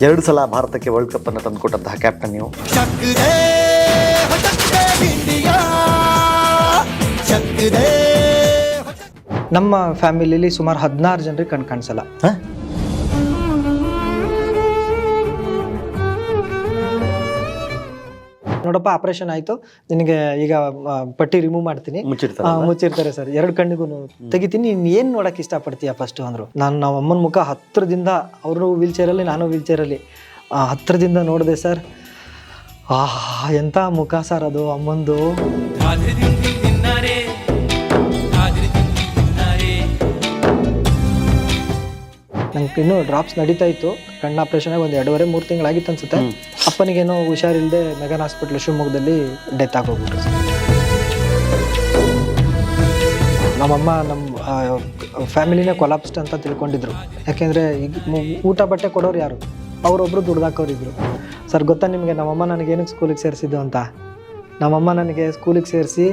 2 ಸಲ ಭಾರತಕ್ಕೆ world cup ಅನ್ನು ತಂದುಕೊಟ್ಟಂತಹ ಕ್ಯಾಪ್ಟನ್ ನೀವು. ನಮ್ಮ ಫ್ಯಾಮಿಲಿಯಲ್ಲಿ ಸುಮಾರು 16 ಜನರಿಗೆ ಕಣ್ ಕಾಣಿಸಲ್ಲ. ನೋಡಪ್ಪ, ಆಪರೇಷನ್ ಆಯ್ತು, ನಿನಗೆ ಈಗ ಪಟ್ಟಿ ರಿಮೂವ್ ಮಾಡ್ತೀನಿ, ಮುಚ್ಚಿರ್ತಾರೆ ಸರ್, 2 ಕಣ್ಣಿಗೂ ತೆಗಿತೀನಿ, ನೀನ್ ಏನ್ ನೋಡಕ್ ಇಷ್ಟಪಡ್ತೀಯ ಫಸ್ಟ್ ಅಂದ್ರು. ನಾವು ಅಮ್ಮನ ಮುಖ ಹತ್ರದಿಂದ, ಅವರು ವೀಲ್ ಚೇರಲ್ಲಿ, ನಾನು ವೀಲ್ ಚೇರಲ್ಲಿ ಹತ್ರದಿಂದ ನೋಡಿದೆ ಸರ್. ಎಂತ ಮುಖ ಸರ್ ಅದು ಅಮ್ಮಂದು. ನಂಗೆ ಇನ್ನೂ ಡ್ರಾಪ್ಸ್ ನಡೀತಾ ಇತ್ತು. ಕಣ್ಣು ಆಪ್ರೇಷನ್ ಆಗಿ ಒಂದು 2.5-3 ತಿಂಗಳಾಗಿತ್ತು ಅನ್ಸುತ್ತೆ. ಅಪ್ಪನಿಗೇನೋ ಹುಷಾರಿಲ್ಲದೆ ಮೆಗನ್ ಹಾಸ್ಪಿಟ್ಲ್ ಶಿವಮೊಗ್ಗದಲ್ಲಿ ಡೆತ್ ಆಗೋಗ್ಬಿಟ್ರು. ನಮ್ಮಮ್ಮ ನಮ್ಮ ಫ್ಯಾಮಿಲಿನೇ ಕೊಲಾಪ್ಸ್ಟ್ ಅಂತ ತಿಳ್ಕೊಂಡಿದ್ರು. ಯಾಕೆಂದರೆ ಈಗ ಊಟ ಬಟ್ಟೆ ಕೊಡೋರು ಯಾರು? ಅವರೊಬ್ಬರು ದುಡ್ದಾಕೋರಿದ್ರು. ಸರ್ ಗೊತ್ತಾ ನಿಮಗೆ, ನಮ್ಮಮ್ಮ ನನಗೇನಕ್ಕೆ ಸ್ಕೂಲಿಗೆ ಸೇರಿಸಿದ್ದು ಅಂತ? ನಮ್ಮಮ್ಮ ನನಗೆ ಸ್ಕೂಲಿಗೆ ಸೇರಿಸಿ,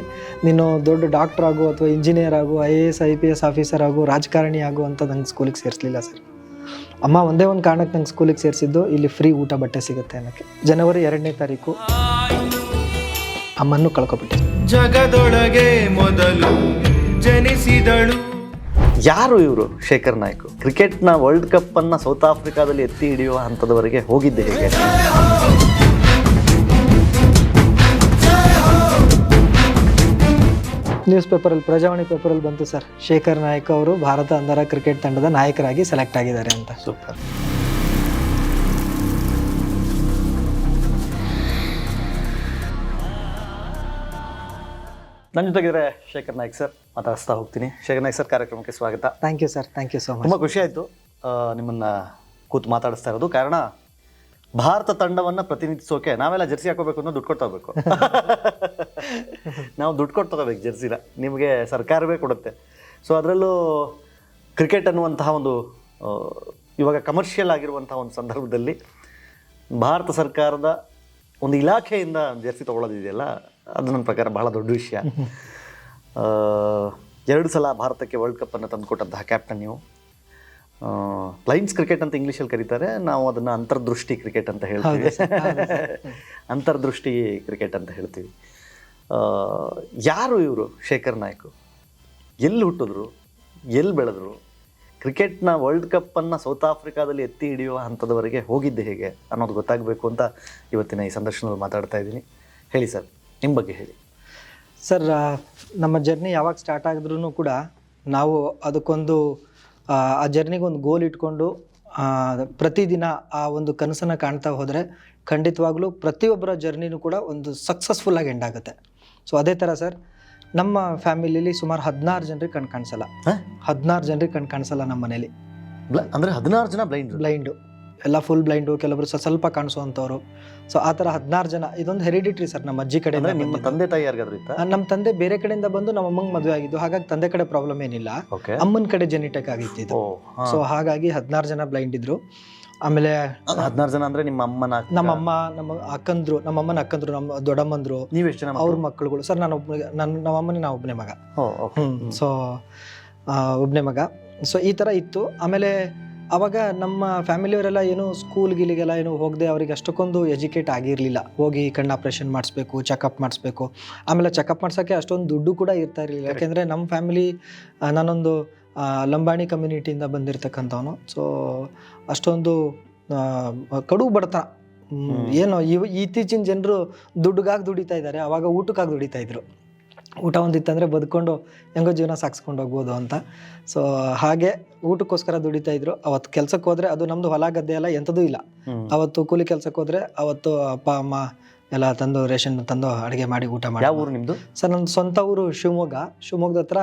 ನೀನು ದೊಡ್ಡ ಡಾಕ್ಟ್ರ್ ಆಗು ಅಥವಾ ಇಂಜಿನಿಯರ್ ಆಗು, IAS IPS ಆಫೀಸರ್ ಆಗು, ರಾಜಕಾರಣಿ ಆಗು ಅಂತ ನಂಗೆ ಸ್ಕೂಲಿಗೆ ಸೇರಿಸಲಿಲ್ಲ ಸರ್. ಅಮ್ಮ ಒಂದೇ ಒಂದು ಕಾರಣಕ್ಕೆ ನಂಗೆ ಸ್ಕೂಲಿಗೆ ಸೇರಿಸಿದ್ದು, ಇಲ್ಲಿ ಫ್ರೀ ಊಟ ಬಟ್ಟೆ ಸಿಗುತ್ತೆ ಅನ್ನೋಕ್ಕೆ. ಜನವರಿ 2ನೇ ತಾರೀಕು ಅಮ್ಮನ್ನು ಕಳ್ಕೊಬಿಟ್ಟೆ. ಜಗದೊಳಗೆ ಮೊದಲು ಜನಿಸಿದಳು. ಯಾರು ಇವರು? ಶೇಖರ್ ನಾಯ್ಕ್. ಕ್ರಿಕೆಟ್ನ ವರ್ಲ್ಡ್ ಕಪ್ ಅನ್ನ ಸೌತ್ ಆಫ್ರಿಕಾದಲ್ಲಿ ಎತ್ತಿ ಹಿಡಿಯುವ ಹಂತದವರೆಗೆ ಹೋಗಿದ್ದೆ ಹೇಗೆ? ನ್ಯೂಸ್ ಪೇಪರಲ್ಲಿ, ಪ್ರಜಾವಾಣಿ ಪೇಪರಲ್ಲಿ ಬಂತು ಸರ್, ಶೇಖರ್ ನಾಯ್ಕ್ ಅವರು ಭಾರತ ಅಂಧರ ಕ್ರಿಕೆಟ್ ತಂಡದ ನಾಯಕರಾಗಿ ಸೆಲೆಕ್ಟ್ ಆಗಿದ್ದಾರೆ ಅಂತ. ಸೂಪರ್. ನನ್ನ ಜೊತೆಗಿದ್ರೆ ಶೇಖರ್ ನಾಯ್ಕ್ ಸರ್, ಮಾತಾಡಿಸ್ತಾ ಹೋಗ್ತೀನಿ. ಶೇಖರ್ ನಾಯ್ಕ್ ಸರ್, ಕಾರ್ಯಕ್ರಮಕ್ಕೆ ಸ್ವಾಗತ. Thank you sir, thank you so much. ತುಂಬ ಖುಷಿ ಆಯಿತು ನಿಮ್ಮನ್ನು ಕೂತು ಮಾತಾಡಿಸ್ತಾ ಇರೋದು. ಕಾರಣ, ಭಾರತ ತಂಡವನ್ನು ಪ್ರತಿನಿಧಿಸೋಕೆ ನಾವೆಲ್ಲ ಜರ್ಸಿ ಹಾಕೋಬೇಕು ಅನ್ನೋ ದುಡ್ಡು ಕೊಟ್ಟು ಹೋಗ್ಬೇಕು. ನಾವು ದುಡ್ಡು ಕೊಟ್ಟು ತಗೋಬೇಕು ಜರ್ಸಿನ, ನಿಮಗೆ ಸರ್ಕಾರವೇ ಕೊಡುತ್ತೆ. ಸೊ ಅದರಲ್ಲೂ ಕ್ರಿಕೆಟ್ ಅನ್ನುವಂತಹ ಒಂದು ಇವಾಗ ಕಮರ್ಷಿಯಲ್ ಆಗಿರುವಂಥ ಒಂದು ಸಂದರ್ಭದಲ್ಲಿ ಭಾರತ ಸರ್ಕಾರದ ಒಂದು ಇಲಾಖೆಯಿಂದ ಜರ್ಸಿ ತೊಗೊಳ್ಳೋದಿದೆಯಲ್ಲ, ಅದು ನನ್ನ ಪ್ರಕಾರ ಬಹಳ ದೊಡ್ಡ ವಿಷಯ. 2 ಸಲ ಭಾರತಕ್ಕೆ ವರ್ಲ್ಡ್ ಕಪ್ ಅನ್ನು ತಂದುಕೊಟ್ಟಂತಹ ಕ್ಯಾಪ್ಟನ್ ನೀವು. ಲೈನ್ಸ್ ಕ್ರಿಕೆಟ್ ಅಂತ ಇಂಗ್ಲೀಷಲ್ಲಿ ಕರೀತಾರೆ, ನಾವು ಅದನ್ನು ಅಂತರ್ದೃಷ್ಟಿ ಕ್ರಿಕೆಟ್ ಅಂತ ಹೇಳ್ತೀವಿ. ಅಂತರ್ದೃಷ್ಟಿ ಕ್ರಿಕೆಟ್ ಅಂತ ಹೇಳ್ತೀವಿ. ಯಾರು ಇವರು ಶೇಖರ್ ನಾಯ್ಕ್? ಎಲ್ಲಿ ಹುಟ್ಟಿದ್ರು, ಎಲ್ಲಿ ಬೆಳೆದ್ರು? ಕ್ರಿಕೆಟ್ನ ವರ್ಲ್ಡ್ ಕಪ್ಪನ್ನು ಸೌತ್ ಆಫ್ರಿಕಾದಲ್ಲಿ ಎತ್ತಿ ಹಿಡಿಯುವ ಹಂತದವರೆಗೆ ಹೋಗಿದ್ದೆ ಹೇಗೆ ಅನ್ನೋದು ಗೊತ್ತಾಗಬೇಕು ಅಂತ ಇವತ್ತಿನ ಈ ಸಂದರ್ಶನದಲ್ಲಿ ಮಾತಾಡ್ತಾ ಇದ್ದೀನಿ. ಹೇಳಿ ಸರ್, ನಿಮ್ಮ ಬಗ್ಗೆ ಹೇಳಿ. ಸರ್, ನಮ್ಮ ಜರ್ನಿ ಯಾವಾಗ ಸ್ಟಾರ್ಟ್ ಆಗಿದ್ರೂ ಕೂಡ ನಾವು ಅದಕ್ಕೊಂದು ಆ ಜರ್ನಿಗೊಂದು ಗೋಲ್ ಇಟ್ಕೊಂಡು ಪ್ರತಿದಿನ ಆ ಒಂದು ಕನಸನ್ನು ಕಾಣ್ತಾ ಹೋದರೆ ಖಂಡಿತವಾಗ್ಲೂ ಪ್ರತಿಯೊಬ್ಬರ ಜರ್ನಿನೂ ಕೂಡ ಒಂದು ಸಕ್ಸಸ್ಫುಲ್ಲಾಗಿ ಎಂಡ್ ಆಗುತ್ತೆ. ಸೊ ಅದೇ ಥರ ಸರ್, ನಮ್ಮ ಫ್ಯಾಮಿಲಿಯಲ್ಲಿ ಸುಮಾರು 16 ಜನರಿಗೆ ಕಣ್ ಕಾಣಿಸಲ್ಲ. 16 ಜನರಿಗೆ ಕಣ್ ಕಾಣಿಸಲ್ಲ ನಮ್ಮ ಮನೇಲಿ. ಅಂದರೆ 16 ಜನ ಬ್ಲೈಂಡು, ಎಲ್ಲ ಫುಲ್ ಬ್ಲೈಂಡು, ಕೆಲವರು ಸ್ವಲ್ಪ ಕಾಣಿಸುವಂಥವ್ರು. ಸೊ ಆ ಥರ 16 ಜನ. ಇದೊಂದು ಹೆರಿಡಿಟ್ರಿ ಸರ್, ನಮ್ಮ ಅಜ್ಜಿ ಕಡೆಯಿಂದ. ನಿಮ್ಮ ತಂದೆ ತಾಯಿ ಯಾರಿಗಾದ್ರೂ ಇತ್ತಾ? ನಮ್ಮ ತಂದೆ ಬೇರೆ ಕಡೆಯಿಂದ ಬಂದು ನಮ್ಮ ಅಮ್ಮಂಗೆ ಮದುವೆ ಆಗಿದ್ದು, ಹಾಗಾಗಿ ತಂದೆ ಕಡೆ ಪ್ರಾಬ್ಲಮ್ ಏನಿಲ್ಲ, ಅಮ್ಮನ ಕಡೆ ಜೆನೆಟಿಕ್ ಆಗಿತ್ತು ಇದು. ಸೊ ಹಾಗಾಗಿ 16 ಜನ ಬ್ಲೈಂಡ್ ಇದ್ರು. ಆಮೇಲೆ 16 ಜನ ಅಂದ್ರೆ ನಿಮ್ಮ ಅಮ್ಮನ, ನಮ್ಮಮ್ಮ, ನಮ್ಮ ಅಕ್ಕಂದ್ರು, ನಮ್ಮಮ್ಮನ ಅಕ್ಕಂದ್ರು, ನಮ್ಮ ದೊಡ್ಡಮ್ಮಂದ್ರು, ನೀವೆಷ್ಟು ಜನ? ಅವ್ರ ಮಕ್ಕಳುಗಳು ಸರ್, ನಮ್ಮಮ್ಮನಿಗೆ ನಾವು ಒಬ್ಬನೇ ಮಗ. ಸೊ ಒಬ್ಬನೇ ಮಗ. ಸೊ ಈ ಥರ ಇತ್ತು. ಆಮೇಲೆ ಅವಾಗ ನಮ್ಮ ಫ್ಯಾಮಿಲಿಯವರೆಲ್ಲ ಏನು ಸ್ಕೂಲ್ ಗೀಲಿಗೆಲ್ಲ ಏನು ಹೋಗದೆ, ಅವ್ರಿಗೆ ಅಷ್ಟಕ್ಕೊಂದು ಎಜುಕೇಟ್ ಆಗಿರಲಿಲ್ಲ. ಹೋಗಿ ಕಣ್ಣು ಆಪ್ರೇಷನ್ ಮಾಡಿಸ್ಬೇಕು, ಚೆಕಪ್ ಮಾಡಿಸ್ಬೇಕು. ಆಮೇಲೆ ಚೆಕಪ್ ಮಾಡ್ಸೋಕ್ಕೆ ಅಷ್ಟೊಂದು ದುಡ್ಡು ಕೂಡ ಇರ್ತಾ ಇರಲಿಲ್ಲ. ಯಾಕೆಂದರೆ ನಮ್ಮ ಫ್ಯಾಮಿಲಿ, ನಾನೊಂದು ಲಂಬಾಣಿ ಕಮ್ಯುನಿಟಿಯಿಂದ ಬಂದಿರತಕ್ಕಂಥವನು. ಸೊ ಅಷ್ಟೊಂದು ಕಡು ಬಡತನ. ಏನೋ ಇತ್ತೀಚಿನ ಜನರು ದುಡ್ಡುಗಾಗಿ ದುಡಿತಾ ಇದ್ದಾರೆ, ಅವಾಗ ಊಟಕ್ಕಾಗಿ ದುಡಿತಾ ಇದ್ರು. ಊಟ ಒಂದಿತ್ತಂದರೆ ಬದುಕೊಂಡು ಹೆಂಗೋ ಜೀವನ ಸಾಗಿಸ್ಕೊಂಡು ಹೋಗ್ಬೋದು ಅಂತ. ಸೊ ಹಾಗೆ ಊಟಕ್ಕೋಸ್ಕರ ದುಡಿತಾ ಇದ್ರು. ಅವತ್ತು ಕೆಲ್ಸಕ್ಕೆ ಹೋದರೆ, ಅದು ನಮ್ಮದು ಹೊಲ ಗದ್ದೆ ಎಲ್ಲ ಎಂಥದೂ ಇಲ್ಲ. ಅವತ್ತು ಕೂಲಿ ಕೆಲ್ಸಕ್ಕೆ ಹೋದರೆ ಅವತ್ತು ಅಪ್ಪ ಅಮ್ಮ ಎಲ್ಲ ತಂದು ರೇಷನ್ ತಂದು ಅಡುಗೆ ಮಾಡಿ ಊಟ ಮಾಡಿ. ಯಾವ ಊರು ನಿಮ್ಮದು? ಸರ್, ನನ್ನ ಸ್ವಂತ ಊರು ಶಿವಮೊಗ್ಗ. ಶಿವಮೊಗ್ಗದ ಹತ್ರ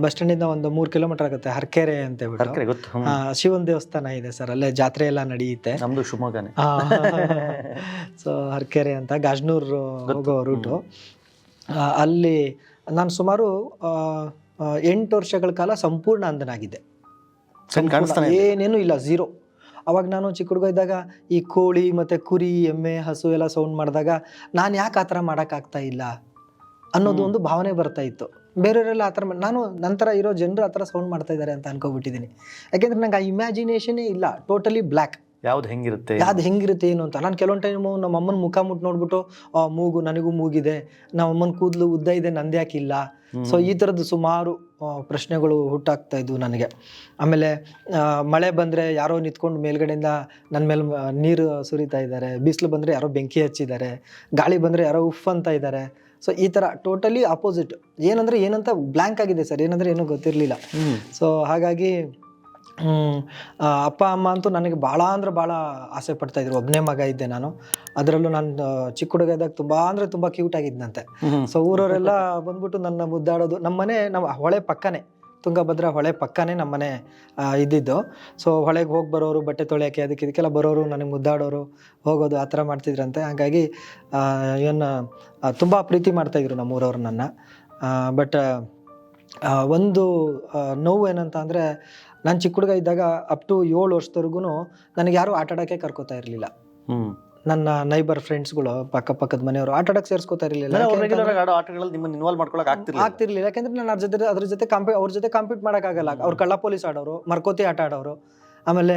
ಬಸ್ ಸ್ಟ್ಯಾಂಡಿಂದ ಒಂದು 3 ಕಿಲೋಮೀಟರ್ ಆಗುತ್ತೆ, ಹರ್ಕೆರೆ ಅಂತ ಹೇಳ್ಬಿಟ್ಟು ಶಿವನ ದೇವಸ್ಥಾನ ಇದೆ ಸರ್. ಅಲ್ಲೇ ಜಾತ್ರೆ ಎಲ್ಲ ನಡೆಯುತ್ತೆ. ನಮ್ಮದು ಶಿವಮೊಗ್ಗನೇ. ಸೊ ಹರ್ಕೆರೆ ಅಂತ ಗಾಜನೂರ್ ಹೋಗೋ ರೂಟು. ಅಲ್ಲಿ ನಾನು ಸುಮಾರು 8 ವರ್ಷಗಳ ಕಾಲ ಸಂಪೂರ್ಣ ಅಂಧನಾಗಿದ್ದೆ. ಏನೇನು ಇಲ್ಲ, ಝೀರೋ. ಅವಾಗ ನಾನು ಚಿಕ್ಕ ಹುಡುಗ ಇದ್ದಾಗ ಈ ಕೋಳಿ ಮತ್ತು ಕುರಿ, ಎಮ್ಮೆ, ಹಸು ಎಲ್ಲ ಸೌಂಡ್ ಮಾಡಿದಾಗ ನಾನು ಯಾಕೆ ಆ ಥರ ಮಾಡೋಕ್ಕಾಗ್ತಾ ಇಲ್ಲ ಅನ್ನೋದು ಒಂದು ಭಾವನೆ ಬರ್ತಾ ಇತ್ತು. ಬೇರೆಯವರೆಲ್ಲ ಆ ಥರ ನಾನು ನಂತರ ಇರೋ ಜನರು ಆ ಥರ ಸೌಂಡ್ ಮಾಡ್ತಾ ಇದ್ದಾರೆ ಅಂತ ಅನ್ಕೋಬಿಟ್ಟಿದ್ದೀನಿ. ಯಾಕೆಂದರೆ ನಂಗೆ ಆ ಇಮ್ಯಾಜಿನೇಷನೇ ಇಲ್ಲ, ಟೋಟಲಿ ಬ್ಲ್ಯಾಕ್. ಯಾವ್ದು ಹೆಂಗಿರುತ್ತೆ? ಯಾವ್ದು ಹೆಂಗಿರುತ್ತೆ ಏನು ಅಂತ. ನಾನು ಕೆಲವೊಂದು ಟೈಮು ನಮ್ಮ ಅಮ್ಮನ ಮುಖ ಮುಟ್ಟು ನೋಡ್ಬಿಟ್ಟು ಮೂಗು ನನಗೂ ಮೂಗಿದೆ, ನಮ್ಮ ಅಮ್ಮನ ಕೂದಲು ಉದ್ದ ಇದೆ ನಂದ್ಯಾಕಿಲ್ಲ. ಸೊ ಈ ಥರದ್ದು ಸುಮಾರು ಪ್ರಶ್ನೆಗಳು ಹುಟ್ಟಾಗ್ತಾ ಇದ್ವು ನನಗೆ. ಆಮೇಲೆ ಮಳೆ ಬಂದರೆ ಯಾರೋ ನಿಂತ್ಕೊಂಡು ಮೇಲ್ಗಡೆಯಿಂದ ನನ್ನ ಮೇಲೆ ನೀರು ಸುರಿತಾ ಇದ್ದಾರೆ, ಬಿಸಿಲು ಬಂದರೆ ಯಾರೋ ಬೆಂಕಿ ಹಚ್ಚಿದ್ದಾರೆ, ಗಾಳಿ ಬಂದರೆ ಯಾರೋ ಉಫ್ ಅಂತ ಇದ್ದಾರೆ. ಸೊ ಈ ಥರ ಟೋಟಲಿ ಅಪೋಸಿಟ್. ಏನಂದರೆ ಏನಂತ ಬ್ಲ್ಯಾಂಕ್ ಆಗಿದೆ ಸರ್, ಏನಂದರೆ ಏನೂ ಗೊತ್ತಿರಲಿಲ್ಲ. ಸೊ ಹಾಗಾಗಿ ಅಪ್ಪ ಅಮ್ಮ ಅಂತೂ ನನಗೆ ಭಾಳ ಅಂದ್ರೆ ಭಾಳ ಆಸೆ ಪಡ್ತಾಯಿದ್ರು. ಒಬ್ಬನೇ ಮಗ ಇದ್ದೆ ನಾನು. ಅದರಲ್ಲೂ ನಾನು ಚಿಕ್ಕ ಹುಡುಗ ಇದ್ದಾಗ ತುಂಬ ಅಂದರೆ ತುಂಬ ಕ್ಯೂಟ್ ಆಗಿದ್ದಂತೆ. ಸೊ ಊರವರೆಲ್ಲ ಬಂದ್ಬಿಟ್ಟು ನನ್ನ ಮುದ್ದಾಡೋದು. ನಮ್ಮ ಹೊಳೆ ಪಕ್ಕನೇ, ತುಂಗಭದ್ರಾ ಹೊಳೆ ಪಕ್ಕನೇ ನಮ್ಮನೆ ಇದ್ದಿದ್ದು. ಸೊ ಹೊಳೆಗೆ ಹೋಗಿ ಬರೋರು, ಬಟ್ಟೆ ತೊಳೆಯೋಕ್ಕೆ ಅದಕ್ಕೆ ಇದಕ್ಕೆಲ್ಲ ಬರೋರು, ನನಗೆ ಮುದ್ದಾಡೋರು, ಹೋಗೋದು, ಆ ಥರ ಮಾಡ್ತಿದ್ರಂತೆ. ಹಾಗಾಗಿ ಏನು ತುಂಬ ಪ್ರೀತಿ ಮಾಡ್ತಾಯಿದ್ರು ನಮ್ಮೂರವ್ರು ನನ್ನ. ಬಟ್ ಒಂದು ನೋವು ಏನಂತ ಅಂದರೆ, ನಾನು ಚಿಕ್ಕ ಹುಡುಗ ಇದ್ದಾಗ ಅಪ್ ಟು 7 ವರ್ಷದವರೆಗೂ ನನಗೆ ಯಾರೂ ಆಟ ಆಡೋಕ್ಕೆ ಕರ್ಕೋತಾ ಇರಲಿಲ್ಲ. ನನ್ನ ನೈಬರ್ ಫ್ರೆಂಡ್ಸ್ಗಳು, ಪಕ್ಕದ ಮನೆಯವರು ಆಟ ಆಡೋಕ್ಕೆ ಸೇರಿಸ್ಕೋತಾ ಇರಲಿಲ್ಲ. ಆಟಗಳಲ್ಲಿ ನಿಮ್ಮನ್ನು ಇನ್ವಾಲ್ವ್ ಮಾಡ್ಕೊಳಕ್ ಆಗ್ತಿರ್ಲಿಲ್ಲ. ಯಾಕೆಂದ್ರೆ ನಾನು ಅದ್ರ ಜೊತೆ ಕಾಂಪೀಟ್ ಮಾಡೋಕ್ಕಾಗಲ್ಲ. ಅವ್ರು ಕಳ್ಳ ಪೊಲೀಸ್ ಆಡೋರು, ಮರ್ಕೋತಿ ಆಟ ಆಡೋರು, ಆಮೇಲೆ